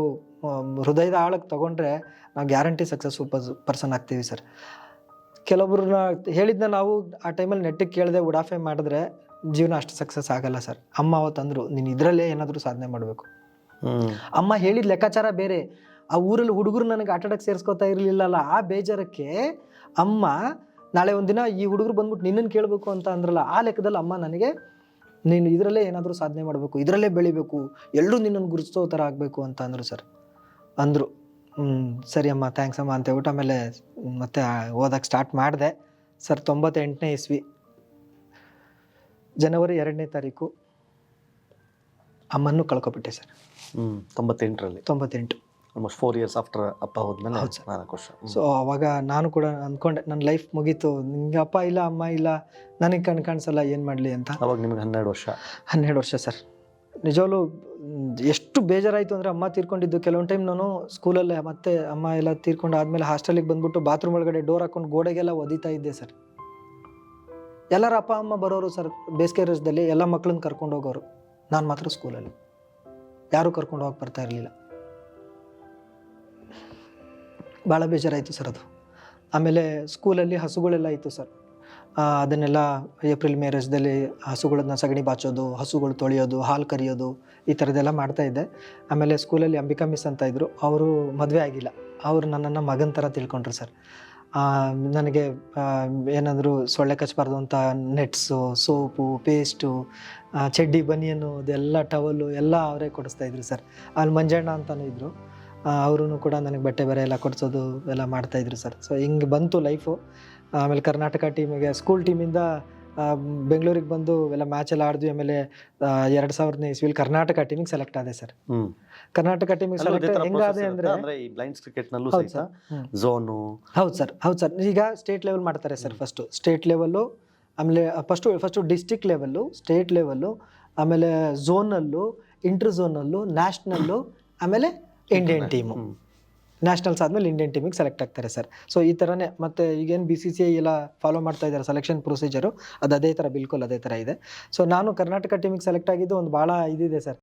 ಹೃದಯದ ಆಳಕ್ಕೆ ತೊಗೊಂಡ್ರೆ ನಾವು ಗ್ಯಾರಂಟಿ ಸಕ್ಸಸ್ಫುಲ್ ಪರ್ಸನ್ ಆಗ್ತೀವಿ ಸರ್. ಕೆಲವೊಬ್ರನ್ನ ಹೇಳಿದ್ನ ನಾವು ಆ ಟೈಮಲ್ಲಿ ನೆಟ್ಟಿಗೆ ಕೇಳದೆ ಉಡಾಫೆ ಮಾಡಿದ್ರೆ ಜೀವನ ಅಷ್ಟು ಸಕ್ಸಸ್ ಆಗಲ್ಲ ಸರ್. ಅಮ್ಮ ಅವತ್ತಂದ್ರು, ನೀನು ಇದರಲ್ಲೇ ಏನಾದರೂ ಸಾಧನೆ ಮಾಡಬೇಕು. ಅಮ್ಮ ಹೇಳಿದ ಲೆಕ್ಕಾಚಾರ ಬೇರೆ. ಆ ಊರಲ್ಲಿ ಹುಡುಗರು ನನಗೆ ಆಟಾಡಕ್ಕೆ ಸೇರಿಸ್ಕೊತಾ ಇರಲಿಲ್ಲಲ್ಲ, ಆ ಬೇಜಾರಕ್ಕೆ ಅಮ್ಮ ನಾಳೆ ಒಂದಿನ ಈ ಹುಡುಗರು ಬಂದ್ಬಿಟ್ಟು ನಿನ್ನನ್ನು ಕೇಳಬೇಕು ಅಂತ ಅಂದ್ರಲ್ಲ, ಆ ಲೆಕ್ಕದಲ್ಲಿ ಅಮ್ಮ ನನಗೆ ನೀನು ಇದರಲ್ಲೇ ಏನಾದರೂ ಸಾಧನೆ ಮಾಡಬೇಕು, ಇದರಲ್ಲೇ ಬೆಳಿಬೇಕು, ಎಲ್ಲರೂ ನಿನ್ನನ್ನು ಗುರುತಿಸೋ ಥರ ಆಗಬೇಕು ಅಂತ ಅಂದರು. ಸರಿ ಅಮ್ಮ, ಥ್ಯಾಂಕ್ಸ್ ಅಮ್ಮ ಅಂತ ಹೇಳ್ಬಿಟ್ಟು ಆಮೇಲೆ ಮತ್ತೆ ಓದಕ್ಕೆ ಸ್ಟಾರ್ಟ್ ಮಾಡಿದೆ ಸರ್. 98ನೇ ಇಸ್ವಿ ಜನವರಿ 2ನೇ ತಾರೀಕು ಅಮ್ಮನ್ನು ಕಳ್ಕೊಬಿಟ್ಟೆ ಸರ್. 98 ಆಲ್ಮೋಸ್ಟ್ 4 years ಆಫ್ಟರ್ ಅಪ್ಪ ಹೋದ್ಮೇಲೆ. 4 ವರ್ಷ. ಸೊ ಅವಾಗ ನಾನು ಕೂಡ ಅಂದ್ಕೊಂಡೆ ನನ್ನ ಲೈಫ್ ಮುಗೀತು, ನಿಂಗೆ ಅಪ್ಪ ಇಲ್ಲ ಅಮ್ಮ ಇಲ್ಲ, ನನಗೆ ಕಾಣಿಸಲ್ಲ, ಏನು ಮಾಡಲಿ ಅಂತ. ಅವಾಗ ನಿಮಗೆ 12 ವರ್ಷ ಸರ್. ನಿಜವಾಗ್ಲೂ ಎಷ್ಟು ಬೇಜಾರಾಯಿತು ಅಂದರೆ ಅಮ್ಮ ತೀರ್ಕೊಂಡಿದ್ದು. ಕೆಲವೊಂದು ಟೈಮ್ ನಾನು ಸ್ಕೂಲಲ್ಲೇ ಮತ್ತೆ ಅಮ್ಮ ಎಲ್ಲ ತೀರ್ಕೊಂಡು ಆದಮೇಲೆ ಹಾಸ್ಟೆಲಿಗೆ ಬಂದ್ಬಿಟ್ಟು ಬಾತ್ರೂಮ್ ಒಳಗಡೆ ಡೋರ್ ಹಾಕೊಂಡು ಗೋಡೆಗೆಲ್ಲ ಒದಿತಾ ಇದ್ದೆ ಸರ್. ಎಲ್ಲರ ಅಪ್ಪ ಅಮ್ಮ ಬರೋರು ಸರ್ ಬೇಸಿಗೆ ರಜದಲ್ಲಿ, ಎಲ್ಲ ಮಕ್ಕಳನ್ನ ಕರ್ಕೊಂಡು ಹೋಗೋರು. ನಾನು ಮಾತ್ರ ಸ್ಕೂಲಲ್ಲಿ ಯಾರೂ ಕರ್ಕೊಂಡು ಹೋಗಕ್ಕೆ ಬರ್ತಾ ಇರಲಿಲ್ಲ. ಭಾಳ ಬೇಜಾರಾಯಿತು ಸರ್ ಅದು. ಆಮೇಲೆ ಸ್ಕೂಲಲ್ಲಿ ಹಸುಗಳೆಲ್ಲ ಇತ್ತು ಸರ್. ಅದನ್ನೆಲ್ಲ ಏಪ್ರಿಲ್ ಮೇ ರಜದಲ್ಲಿ ಹಸುಗಳನ್ನ ಸಗಣಿ ಬಾಚೋದು, ಹಸುಗಳು ತೊಳೆಯೋದು, ಹಾಲು ಕರಿಯೋದು, ಈ ಥರದ್ದೆಲ್ಲ ಮಾಡ್ತಾಯಿದ್ದೆ. ಆಮೇಲೆ ಸ್ಕೂಲಲ್ಲಿ ಅಂಬಿಕಾ ಮಿಸ್ ಅಂತ ಇದ್ದರು, ಅವರು ಮದುವೆ ಆಗಿಲ್ಲ. ಅವರು ನನ್ನನ್ನು ಮಗನ ಥರ ತಿಳ್ಕೊಂಡ್ರು ಸರ್. ನನಗೆ ಏನಾದರೂ ಸೊಳ್ಳೆ ಕಚ್ಚಬಾರ್ದು ಅಂತ ನೆಟ್ಸು, ಸೋಪು, ಪೇಸ್ಟು, ಚಡ್ಡಿ, ಬನಿಯನು, ಅದೆಲ್ಲ ಟವಲ್ಲು ಎಲ್ಲ ಅವರೇ ಕೊಡಿಸ್ತಾಯಿದ್ರು ಸರ್. ಅಲ್ಲಿ ಮಂಜಣ್ಣ ಅಂತಲೂ ಇದ್ದರು, ಅವರು ಕೂಡ ನನಗೆ ಬಟ್ಟೆ ಬರೆ ಎಲ್ಲ ಕೊಡಿಸೋದು ಎಲ್ಲ ಮಾಡ್ತಾಯಿದ್ರು ಸರ್. ಸೊ ಹಿಂಗೆ ಬಂತು ಲೈಫು. ಆಮೇಲೆ ಕರ್ನಾಟಕ ಟೀಮಿಗೆ ಸ್ಕೂಲ್ ಟೀಮಿಂದ ಬೆಂಗಳೂರಿಗೆ ಬಂದು ಎಲ್ಲ ಮ್ಯಾಚ್ ಎಲ್ಲ ಆಡಿದ್ವಿ. ಆಮೇಲೆ 2000ನೇ ಇಸ್ವಿಲಿ ಕರ್ನಾಟಕ ಟೀಮಿಗೆ ಸೆಲೆಕ್ಟ್ ಆದೆ ಸರ್. ಕರ್ನಾಟಕ ಟೀಮಿಗೆ ಸೆಲೆಕ್ಟ್ ಹೆಂಗಾದೆ ಅಂದ್ರೆ ಅಂದ್ರೆ ಈ ಬ್ಲೈಂಡ್ಸ್ ಕ್ರಿಕೆಟ್ ನಲ್ಲೂ ಹೌದು ಸಹಿತ ಸರ್. ಝೋನು. ಹೌದು ಸರ್. ಈಗ ಸ್ಟೇಟ್ ಲೆವೆಲ್ ಮಾಡ್ತಾರೆ ಸರ್. ಫಸ್ಟ್ ಸ್ಟೇಟ್ ಲೆವೆಲ್ಲು, ಆಮೇಲೆ first district level, state level, ಆಮೇಲೆ ಝೋನಲ್ಲು, ಇಂಟರ್ ಝೋನಲ್ಲು, ನ್ಯಾಷನಲ್ಲು, ಆಮೇಲೆ ಇಂಡಿಯನ್ ಟೀಮು. ನ್ಯಾಷನಲ್ಸ್ ಆದಮೇಲೆ ಇಂಡಿಯನ್ ಟೀಮಿಗೆ ಸೆಲೆಕ್ಟ್ ಆಗ್ತಾರೆ ಸರ್. ಸೊ ಈ ಥರನೇ ಮತ್ತೆ ಈಗೇನು BCCI ಎಲ್ಲ ಫಾಲೋ ಮಾಡ್ತಾ ಇದ್ದಾರೆ ಸೆಲೆಕ್ಷನ್ ಪ್ರೊಸೀಜರು, ಅದೇ ಥರ ಬಿಲ್ಕುಲ್ ಅದೇ ಥರ ಇದೆ. ಸೊ ನಾನು ಕರ್ನಾಟಕ ಟೀಮಿಗೆ ಸೆಲೆಕ್ಟ್ ಆಗಿದ್ದು ಒಂದು ಭಾಳ ಇದಿದೆ ಸರ್.